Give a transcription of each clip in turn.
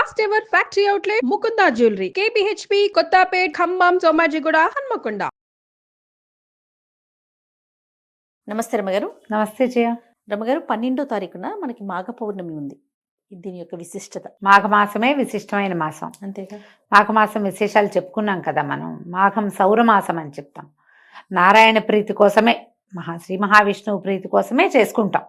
First ever factory outlet Mukunda jewellery KPHB Kothapet Khammam Somajiguda Hanmakonda. నమస్తే రమగారు. నమస్తే జయ. రమగారు, 12వ తారీఖున మనకి మాఘ పౌర్ణమి ఉంది. దీని యొక్క విశిష్టత. మాఘమాసమే విశిష్టమైన మాసం. అంతేగా. మాఘమాసం విశేషాలు చెప్పుకున్నాం కదా మనం. మాఘం సౌరమాసం అని చెప్తాం. నారాయణ ప్రీతి కోసమే, శ్రీ మహావిష్ణువు ప్రీతి కోసమే చేసుకుంటాం.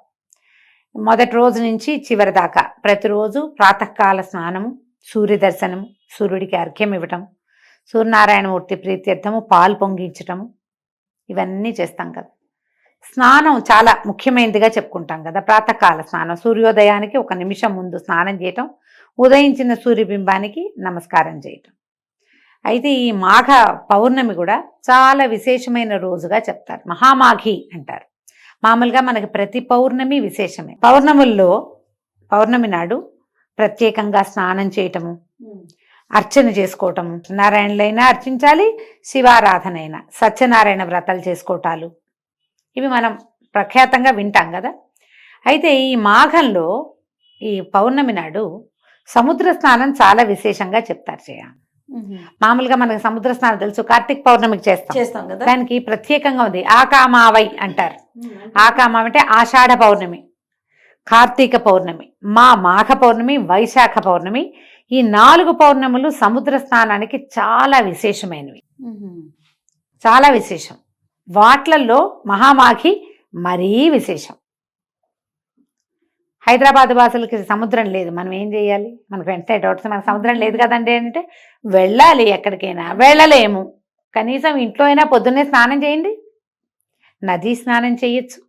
మొదటి రోజు నుంచి చివరి దాకా ప్రతిరోజు ప్రాతకాల స్నానము, సూర్య దర్శనము, సూర్యుడికి అర్ఘ్యం ఇవ్వటం, సూర్యనారాయణమూర్తి ప్రీత్యర్థము పాలు పొంగించటము, ఇవన్నీ చేస్తాం కదా. స్నానం చాలా ముఖ్యమైనదిగా చెప్పుకుంటాం కదా. ప్రాతకాల స్నానం, సూర్యోదయానికి 1 నిమిషం ముందు స్నానం చేయటం, ఉదయించిన సూర్యబింబానికి నమస్కారం చేయటం. అయితే ఈ మాఘ పౌర్ణమి కూడా చాలా విశేషమైన రోజుగా చెప్తారు. మహామాఘి అంటారు. మామూలుగా మనకి ప్రతి పౌర్ణమి విశేషమే. పౌర్ణమి నాడు ప్రత్యేకంగా స్నానం చేయటము, అర్చన చేసుకోవటము, నారాయణులైనా అర్చించాలి, శివారాధన అయినా, సత్యనారాయణ వ్రతాలు చేసుకోవటాలు, ఇవి మనం ప్రఖ్యాతంగా వింటాం కదా. అయితే ఈ మాఘంలో ఈ పౌర్ణమి నాడు సముద్ర స్నానం చాలా విశేషంగా చెప్తారు చేయ. మామూలుగా మనకి సముద్ర స్నానం తెలుసు, కార్తీక పౌర్ణమికి చేస్తాం కదా. దానికి ప్రత్యేకంగా ఉంది. ఆకామావై అంటారు. ఆకామ అంటే ఆషాఢ పౌర్ణమి, కార్తీక పౌర్ణమి, మాఘ పౌర్ణమి, వైశాఖ పౌర్ణమి, ఈ 4 పౌర్ణములు సముద్ర స్నానానికి చాలా విశేషమైనవి. చాలా విశేషం. వాట్లల్లో మహామాఘి మరీ విశేషం. హైదరాబాద్ వాసులకి సముద్రం లేదు, మనం ఏం చేయాలి? మనకు వెంటనే డౌట్స్, మనకు సముద్రం లేదు కదండి అంటే వెళ్ళాలి. ఎక్కడికైనా వెళ్ళలేము, కనీసం ఇంట్లో అయినా పొద్దున్నే స్నానం చేయండి, నదీ స్నానం చేయొచ్చు.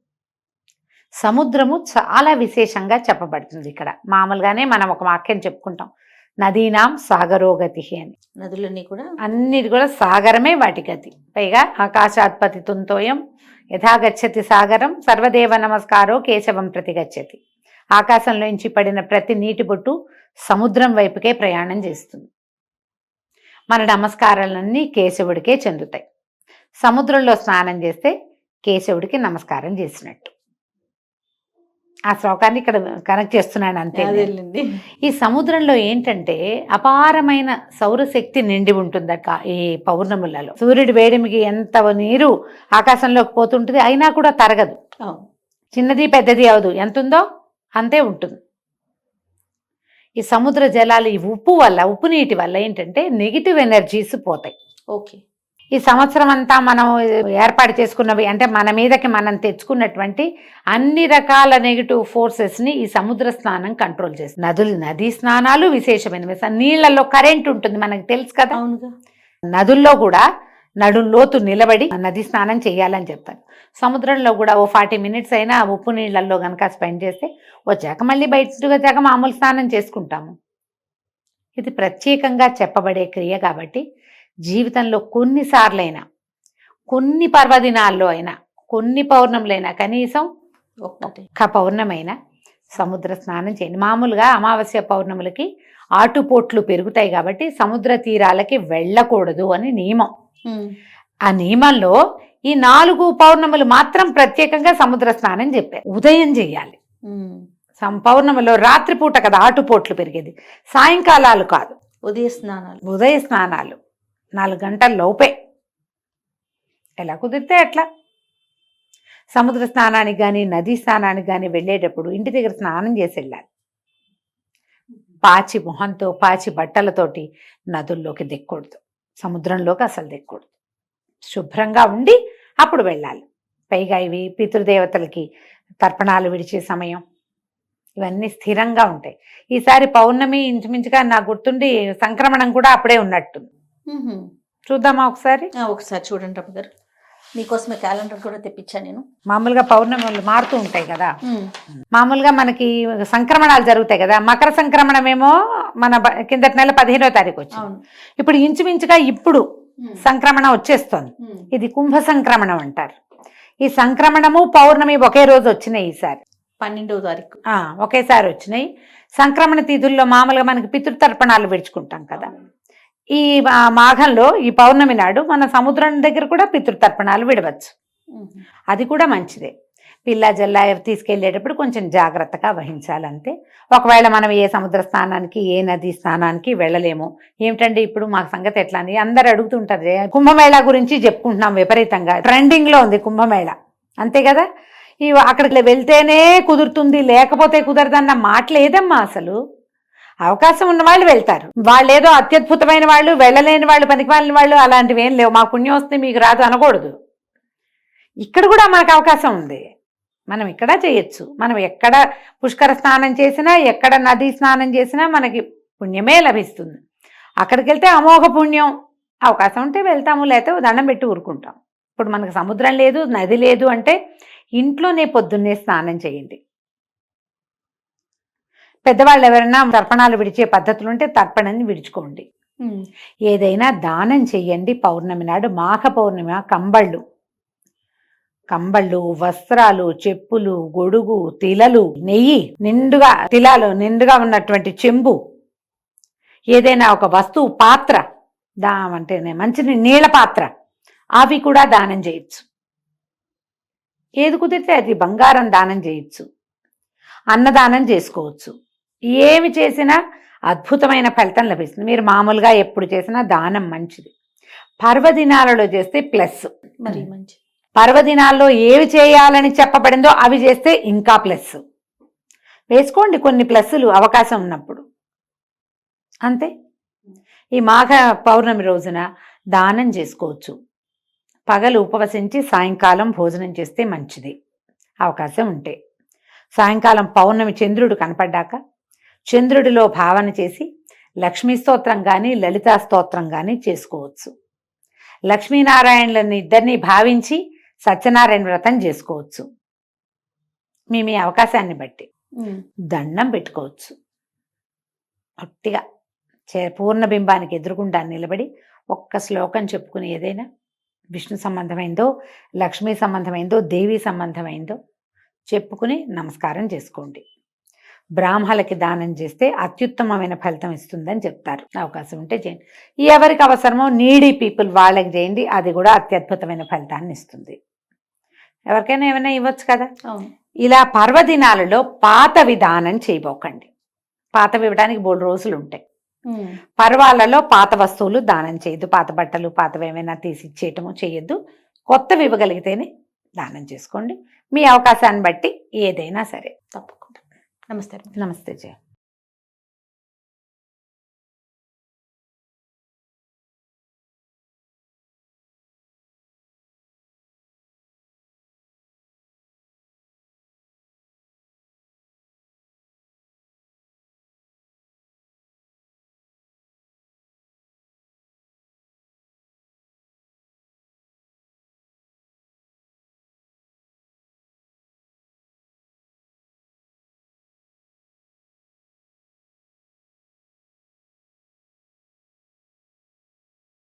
సముద్రము చాలా విశేషంగా చెప్పబడుతుంది ఇక్కడ. మామూలుగానే మనం ఒక వాక్యం చెప్పుకుంటాం, నదీనాం సాగరోగతి అని. నదులన్నీ కూడా, అన్నిటి కూడా సాగరమే వాటి గతి. పైగా ఆకాశాత్పతి తుంతోయం యథాగచ్చతి సాగరం సర్వదేవ నమస్కారో కేశవం ప్రతి గచ్చతి. ఆకాశంలోంచి పడిన ప్రతి నీటి బొట్టు సముద్రం వైపుకే ప్రయాణం చేస్తుంది. మన నమస్కారాలన్నీ కేశవుడికే చెందుతాయి. సముద్రంలో స్నానం చేస్తే కేశవుడికి నమస్కారం చేసినట్టు. ఆ శ్లోకాన్ని ఇక్కడ కనెక్ట్ చేస్తున్నాను అంతే. ఈ సముద్రంలో ఏంటంటే అపారమైన సౌరశక్తి నిండి ఉంటుందట ఈ పౌర్ణములలో. సూర్యుడి వేడిమికి ఎంత నీరు ఆకాశంలోకి పోతుంటుంది, అయినా కూడా తరగదు. చిన్నది పెద్దది అవదు, ఎంత ఉందో అంతే ఉంటుంది. ఈ సముద్ర జలాలు ఈ ఉప్పు నీటి వల్ల ఏంటంటే నెగిటివ్ ఎనర్జీస్ పోతాయి. ఓకే. ఈ సంవత్సరం అంతా మనం ఏర్పాటు చేసుకున్నవి అంటే మన మీదకి మనం తెచ్చుకున్నటువంటి అన్ని రకాల నెగిటివ్ ఫోర్సెస్ని ఈ సముద్ర స్నానం కంట్రోల్ చేస్తుంది. నదీ స్నానాలు విశేషమైనవి. నీళ్లలో కరెంట్ ఉంటుంది, మనకు తెలుసు కదా. నదుల్లో కూడా నడుంలోతు నిలబడి నదీ స్నానం చేయాలని చెప్తారు. సముద్రంలో కూడా ఓ 40 మినిట్స్ అయినా ఉప్పు నీళ్లలో కనుక స్పెండ్ చేస్తే వచ్చాక మళ్ళీ బయటకు వచ్చాక మామూలు స్నానం చేసుకుంటాము. ఇది ప్రత్యేకంగా చెప్పబడే క్రియ కాబట్టి జీవితంలో కొన్నిసార్లైనా, కొన్ని పర్వదినాల్లో అయినా, కొన్ని పౌర్ణములైనా, కనీసం ఒక్క పౌర్ణమైనా సముద్ర స్నానం చేయండి. మామూలుగా అమావాస్య పౌర్ణములకి ఆటుపోట్లు పెరుగుతాయి కాబట్టి సముద్ర తీరాలకి వెళ్ళకూడదు అని నియమం. ఆ నియమంలో ఈ 4 పౌర్ణములు మాత్రం ప్రత్యేకంగా సముద్ర స్నానం చెప్పారు. ఉదయం చేయాలి. పౌర్ణమిలో రాత్రిపూట కదా ఆటుపోట్లు పెరిగేది, సాయంకాలాలు కాదు. ఉదయ స్నానాలు 4 గంటల లోపే, ఎలా కుదిరితే అట్లా. సముద్ర స్నానానికి కానీ నదీ స్నానానికి కానీ వెళ్ళేటప్పుడు ఇంటి దగ్గర స్నానం చేసి వెళ్ళాలి. పాచి మొహంతో, పాచి బట్టలతోటి నదుల్లోకి దిక్కకూడదు, సముద్రంలోకి అసలు దిక్కకూడదు. శుభ్రంగా ఉండి అప్పుడు వెళ్ళాలి. పైగా ఇవి పితృదేవతలకి తర్పణాలు విడిచే సమయం, ఇవన్నీ స్థిరంగా ఉంటాయి. ఈసారి పౌర్ణమి ఇంచుమించుగా నాకు గుర్తుండి సంక్రమణం కూడా అప్పుడే ఉన్నట్టుంది. చూద్దామా ఒకసారి? ఒకసారి చూడండి రమ్మగారు. మీకోసమే క్యాలెండర్ కూడా తెప్పించాను నేను. మామూలుగా పౌర్ణములు మారుతూ ఉంటాయి కదా. మామూలుగా మనకి సంక్రమణాలు జరుగుతాయి కదా. మకర సంక్రమణం ఏమో మన కిందటి నెల 15వ తారీఖు వచ్చింది. ఇప్పుడు ఇంచుమించుగా ఇప్పుడు సంక్రమణం వచ్చేస్తుంది. ఇది కుంభ సంక్రమణం అంటారు. ఈ సంక్రమణము పౌర్ణమి ఒకే రోజు వచ్చినాయి. ఈసారి 12వ తారీఖు ఒకేసారి వచ్చినాయి. సంక్రమణ తిథుల్లో మామూలుగా మనకి పితృతర్పణాలు విడుచుకుంటాం కదా. ఈ మాఘంలో ఈ పౌర్ణమి నాడు మన సముద్రం దగ్గర కూడా పితృతర్పణాలు విడవచ్చు. అది కూడా మంచిదే. పిల్ల జల్ల తీసుకెళ్ళేటప్పుడు కొంచెం జాగ్రత్తగా వహించాలంతే. ఒకవేళ మనం ఏ సముద్ర స్నానానికి ఏ నది స్నానానికి వెళ్ళలేము, ఏమిటండి ఇప్పుడు మాకు సంగతి ఎట్లా అని అందరు అడుగుతుంటారు. కుంభమేళా గురించి చెప్పుకుంటున్నాం, విపరీతంగా ట్రెండింగ్ లో ఉంది కుంభమేళా, అంతే కదా. అక్కడికి వెళ్తేనే కుదురుతుంది లేకపోతే కుదరదన్న మాట లేదమ్మా. అసలు అవకాశం ఉన్న వాళ్ళు వెళ్తారు, వాళ్ళు ఏదో అత్యద్భుతమైన వాళ్ళు, వెళ్ళలేని వాళ్ళు, పనికిమాలిన వాళ్ళు అలాంటివి ఏం లేవు. మాకు పుణ్యం వస్తే మీకు రాదు అనకూడదు. ఇక్కడ కూడా మనకు అవకాశం ఉంది, మనం ఇక్కడ చేయొచ్చు. మనం ఎక్కడ పుష్కర స్నానం చేసినా, ఎక్కడ నదీ స్నానం చేసినా మనకి పుణ్యమే లభిస్తుంది. అక్కడికి వెళ్తే అమోఘ పుణ్యం. అవకాశం ఉంటే వెళ్తాము, లేకపోతే దండం పెట్టి ఊరుకుంటాం. ఇప్పుడు మనకు సముద్రం లేదు, నది లేదు అంటే ఇంట్లోనే పొద్దున్నే స్నానం చేయండి. పెద్దవాళ్ళు ఎవరైనా తర్పణాలు విడిచే పద్ధతులు ఉంటే తర్పణని విడుచుకోండి. ఏదైనా దానం చెయ్యండి. పౌర్ణమి నాడు, మాఘ పౌర్ణమి, కంబళ్ళు, వస్త్రాలు, చెప్పులు, గొడుగు, తిలలు, నెయ్యి నిండుగా, తిలాలు నిండుగా ఉన్నటువంటి చెంబు, ఏదైనా ఒక వస్తువు, పాత్ర, అంటేనే మంచి నీళ్ళ పాత్ర, అవి కూడా దానం చేయొచ్చు. ఏది కుదిరితే అది. బంగారం దానం చేయొచ్చు, అన్నదానం చేసుకోవచ్చు. ఏమి చేసినా అద్భుతమైన ఫలితం లభిస్తుంది. మీరు మామూలుగా ఎప్పుడు చేసినా దానం మంచిది. పర్వదినాలలో చేస్తే ప్లస్. మరి మంచి పర్వదినాల్లో ఏవి చేయాలని చెప్పబడిందో అవి చేస్తే ఇంకా ప్లస్. వేసుకోండి కొన్ని ప్లస్సులు అవకాశం ఉన్నప్పుడు, అంతే. ఈ మాఘ పౌర్ణమి రోజున దానం చేసుకోవచ్చు. పగలు ఉపవసించి సాయంకాలం భోజనం చేస్తే మంచిది అవకాశం ఉంటే. సాయంకాలం పౌర్ణమి చంద్రుడు కనపడ్డాక చంద్రుడిలో భావన చేసి లక్ష్మీ స్తోత్రం కానీ లలితా స్తోత్రం కానీ చేసుకోవచ్చు. లక్ష్మీనారాయణులని ఇద్దరిని భావించి సత్యనారాయణ వ్రతం చేసుకోవచ్చు. మీ అవకాశాన్ని బట్టి దండం పెట్టుకోవచ్చు. ఒట్టిగా పూర్ణబింబానికి ఎదురుగుండా నిలబడి ఒక్క శ్లోకం చెప్పుకుని, ఏదైనా విష్ణు సంబంధమైందో, లక్ష్మీ సంబంధమైందో, దేవీ సంబంధమైందో చెప్పుకుని నమస్కారం చేసుకోండి. బ్రాహ్మణులకి దానం చేస్తే అత్యుత్తమమైన ఫలితం ఇస్తుందని చెప్తారు. అవకాశం ఉంటే చేయండి. ఎవరికి అవసరమో నీడీ పీపుల్ వాళ్ళకి చేయండి, అది కూడా అత్యద్భుతమైన ఫలితాన్ని ఇస్తుంది. ఎవరికైనా ఏమైనా ఇవ్వచ్చు కదా. ఇలా పర్వదినాలలో పాత విధానం చేయబోకండి. పాతవి ఇవ్వడానికి 3 రోజులు ఉంటాయి. పర్వాలలో పాత వస్తువులు దానం చేయొద్దు. పాత బట్టలు, పాతవి ఏమైనా తీసి ఇచ్చేయటము చేయొద్దు. కొత్తవి ఇవ్వగలిగితేనే దానం చేసుకోండి. మీ అవకాశాన్ని బట్టి ఏదైనా సరే. తప్పకుండా. నమస్తే. నమస్తే జయ.